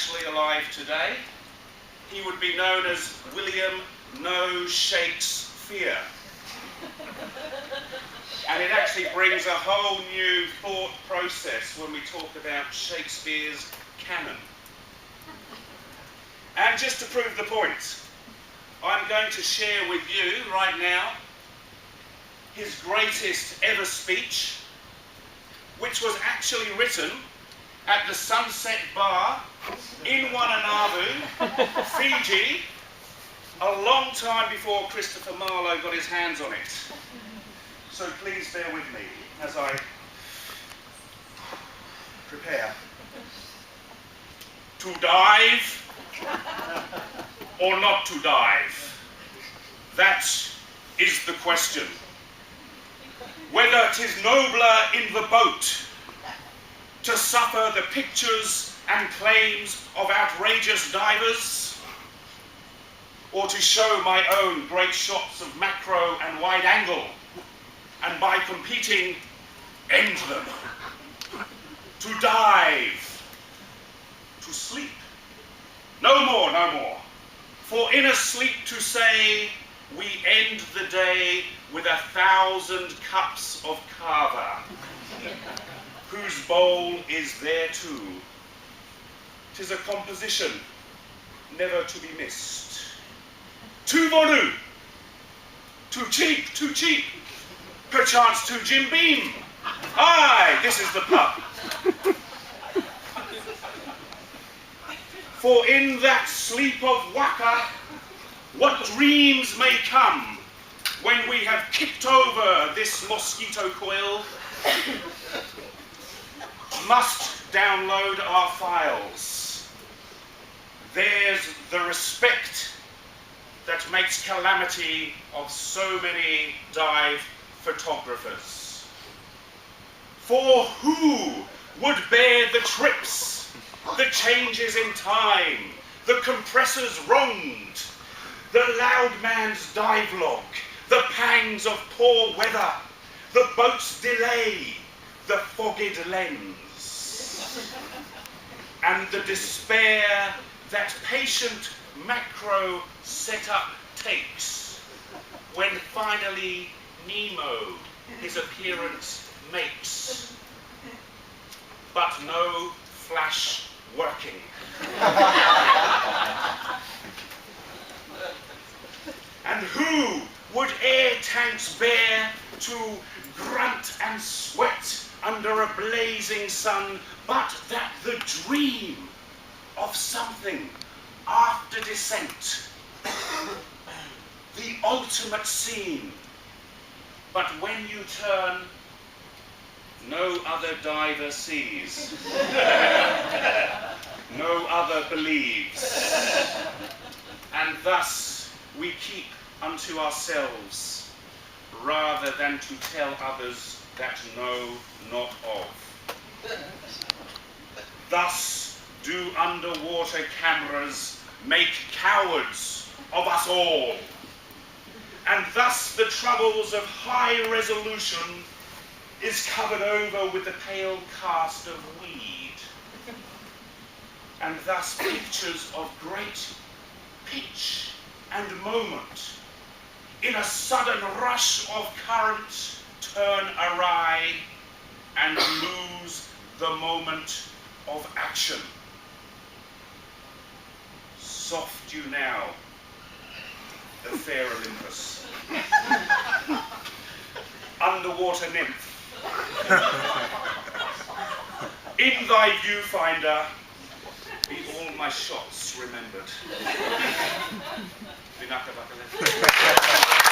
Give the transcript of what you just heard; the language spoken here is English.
actually alive today, he would be known as William No Shakespeare. And it actually brings a whole new thought process when we talk about Shakespeare's canon. And just to prove the point, I'm going to share with you right now his greatest ever speech, which was actually written at the Sunset Bar in Wananavu, Fiji, a long time before Christopher Marlowe got his hands on it. So please bear with me as I prepare. To dive or not to dive? That is the question. Whether 'tis nobler in the boat to suffer the pictures and claims of outrageous divers, or to show my own great shots of macro and wide angle, and by competing, end them. To dive, to sleep. No more, no more. For in a sleep to say, we end the day with 1,000 cups of kava, whose bowl is there too. 'Tis a composition never to be missed. Too volu, too cheap, perchance too Jim Beam. Aye, this is the pub. For in that sleep of waka, what dreams may come when we have kicked over this mosquito coil, must download our files. There's the respect that makes calamity of so many dive photographers. For who would bear the trips, the changes in time, the compressors wronged, the loud man's dive log, the pangs of poor weather, the boat's delay, the fogged lens, and the despair that patient macro setup takes when finally Nemo his appearance makes, but no flash working. And who would air tanks bear to grunt and sweat under a blazing sun, but that the dream of something after descent, the ultimate scene, but when you turn, no other diver sees, no other believes, and thus we keep unto ourselves, rather than to tell others that know not of. Thus do underwater cameras make cowards of us all, and thus the troubles of high resolution is covered over with the pale cast of weed, and thus pictures of great pitch and moment in a sudden rush of current turn awry and lose the moment of action. Soft you now, the fair Olympus. Underwater nymph, in thy viewfinder be all my shots remembered. Vinaka Bakalef.